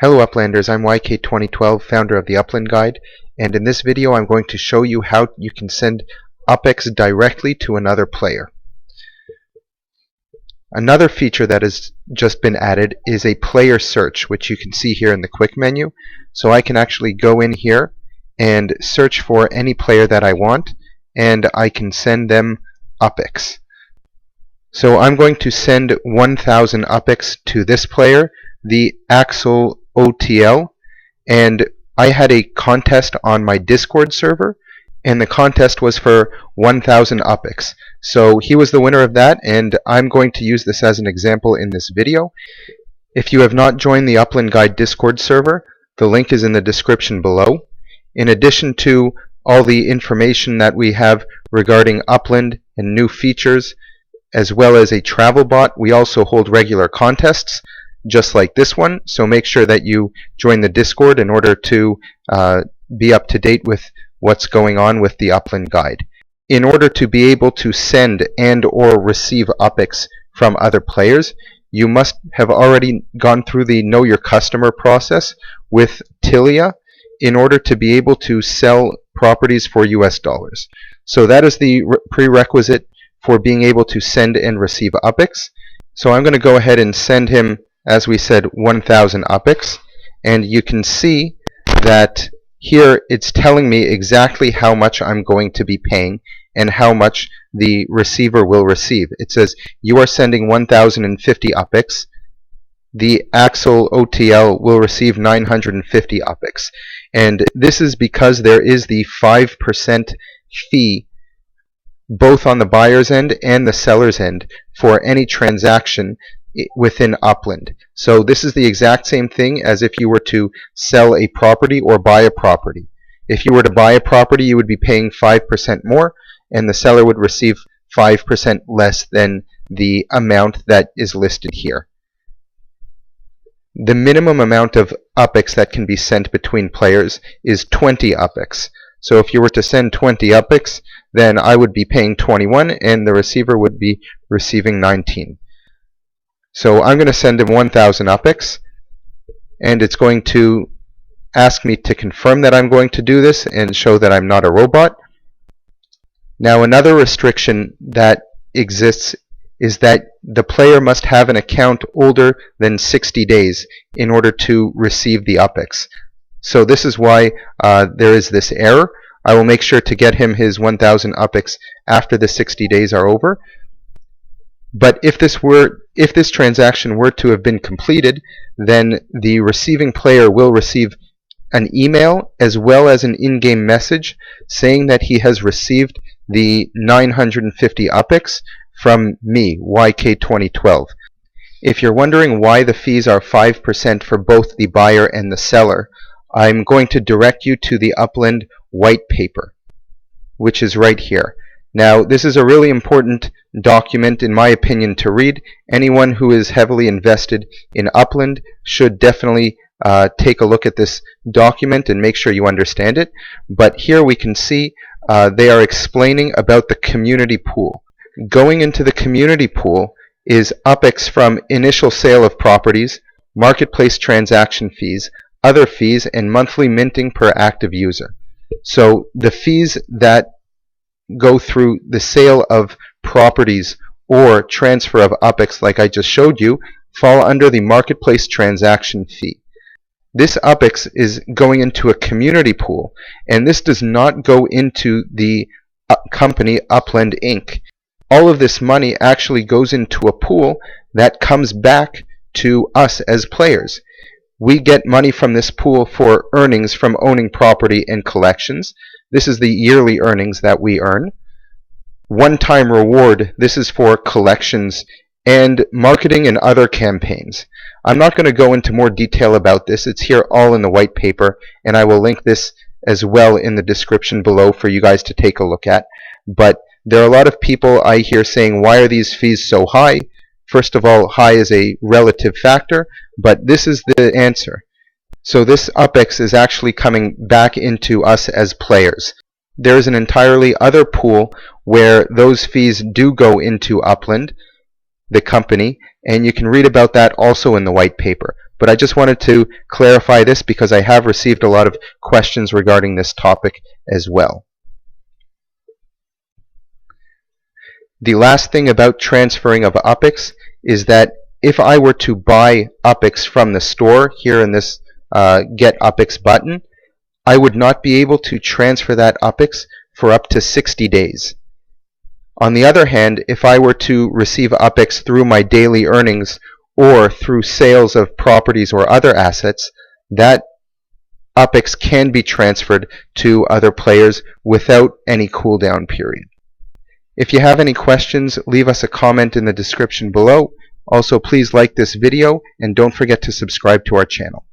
Hello Uplanders, I'm YK2012, founder of the Upland Guide, and in this video I'm going to show you how you can send UPX directly to another player. Another feature that has just been added is a player search, which you can see here in the quick menu. So I can actually go in here and search for any player that I want, and I can send them UPX. So I'm going to send 1000 UPX to this player, the Axel OTL, and I had a contest on my Discord server, and the contest was for 1000 UPX. So he was the winner of that, and I'm going to use this as an example in this video. If you have not joined the Upland Guide Discord server, the link is in the description below. In addition to all the information that we have regarding Upland and new features, as well as a travel bot, we also hold regular contests just like this one, so make sure that you join the Discord in order to be up to date with what's going on with the Upland Guide. In order to be able to send and or receive UPX from other players, you must have already gone through the Know Your Customer process with Tilia in order to be able to sell properties for US dollars. So that is the prerequisite for being able to send and receive UPX. So I'm going to go ahead and send him, as we said, 1000 UPX, and you can see that here it's telling me exactly how much I'm going to be paying and how much the receiver will receive. It says you are sending 1050 UPX. The Axel OTL will receive 950 UPX, and this is because there is the 5% fee both on the buyer's end and the seller's end for any transaction within Upland. So this is the exact same thing as if you were to sell a property or buy a property. If you were to buy a property, you would be paying 5% more, and the seller would receive 5% less than the amount that is listed here. The minimum amount of UPX that can be sent between players is 20 UPX. So if you were to send 20 UPX, then I would be paying 21 and the receiver would be receiving 19. So I'm going to send him 1000 UPX, and it's going to ask me to confirm that I'm going to do this and show that I'm not a robot. Now another restriction that exists is that the player must have an account older than 60 days in order to receive the UPX. So this is why there is this error. I will make sure to get him his 1000 UPX after the 60 days are over. But if this transaction were to have been completed, then the receiving player will receive an email as well as an in-game message saying that he has received the 950 UPX from me, YK2012. If you're wondering why the fees are 5% for both the buyer and the seller, I'm going to direct you to the Upland white paper, which is right here. Now, this is a really important document, in my opinion, to read. Anyone who is heavily invested in Upland should definitely take a look at this document and make sure you understand it. But here we can see they are explaining about the community pool. Going into the community pool is UPX from initial sale of properties, marketplace transaction fees, other fees, and monthly minting per active user. So the fees that go through the sale of properties or transfer of UPX, like I just showed you, fall under the marketplace transaction fee. This UPX is going into a community pool, and this does not go into the company Upland Inc. All of this money actually goes into a pool that comes back to us as players. We get money from this pool for earnings from owning property and collections. This is the yearly earnings that we earn. One-time reward, this is for collections and marketing and other campaigns. I'm not going to go into more detail about this. It's here all in the white paper, and I will link this as well in the description below for you guys to take a look at. But there are a lot of people I hear saying, why are these fees so high? First of all, high is a relative factor, but this is the answer. So this UPX is actually coming back into us as players. There is an entirely other pool where those fees do go into Upland, the company, and you can read about that also in the white paper. But I just wanted to clarify this because I have received a lot of questions regarding this topic as well. The last thing about transferring of UPX is that if I were to buy UPX from the store here in this Get UPX button, I would not be able to transfer that UPX for up to 60 days. On the other hand, if I were to receive UPX through my daily earnings or through sales of properties or other assets, that UPX can be transferred to other players without any cooldown period. If you have any questions, leave us a comment in the description below. Also, please like this video and don't forget to subscribe to our channel.